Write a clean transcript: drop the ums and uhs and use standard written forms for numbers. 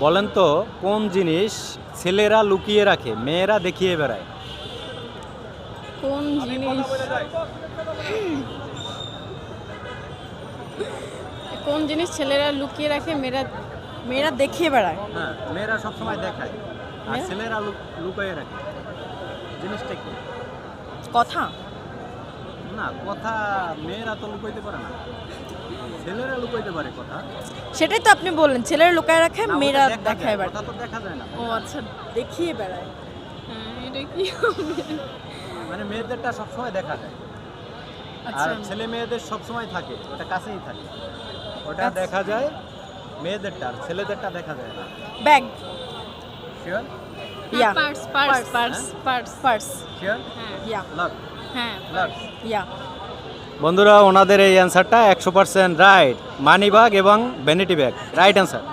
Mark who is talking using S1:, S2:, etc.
S1: বলেন তো কোন জিনিস ছেলেরা লুকিয়ে রাখে মেয়েরা দেখিয়ে বেড়ায়?
S2: কোন জিনিস কোন জিনিস ছেলেরা লুকিয়ে রাখে মেয়েরা মেয়েরা দেখিয়ে বেড়ায়?
S1: হ্যাঁ, মেয়েরা সবসময় দেখায় আর
S2: মেয়ে?
S1: ছেলেরা লুকিয়ে রাখে। জিনিসটা কি?
S2: কথা।
S1: না, কথা মেয়েরা তো লুকাইতে পারে না, ছেলেরা লুকাইতে পারে কথা।
S2: সেটাই তো আপনি বললেন, ছেলেরা লুকায় রাখে
S1: না, ওটা
S2: মেয়েরা
S1: দেখা
S2: দেখায়
S1: যায়,
S2: বেড়ায়।
S1: কথা তো দেখা যায় না।
S2: ও আচ্ছা, দেখিয়ে বেড়ায়। এটা কি হবে?
S1: মানে মেয়েদেরটা সবসময় দেখা যায় আর
S2: আচ্ছা,
S1: ছেলে মেয়েদের সবসময় থাকে, ওটা কাছেই থাকে, ওটা
S2: আচ্ছা।
S1: দেখা যায় মেয়েদেরটা, আর ছেলেদেরটা দেখা যায় না।
S2: ব্যাগ।
S1: শিওর?
S2: ইয়া,
S3: পার্স
S2: পার্স।
S1: শিওর?
S2: ইয়া,
S1: লাভ
S3: হ্যাঁ
S1: লাভ।
S2: ইয়া।
S1: বন্ধুরা, ওনাদের এই অ্যান্সারটা 100% রাইট। মানি ব্যাগ এবং ভ্যানিটি ব্যাগ রাইট অ্যান্সার।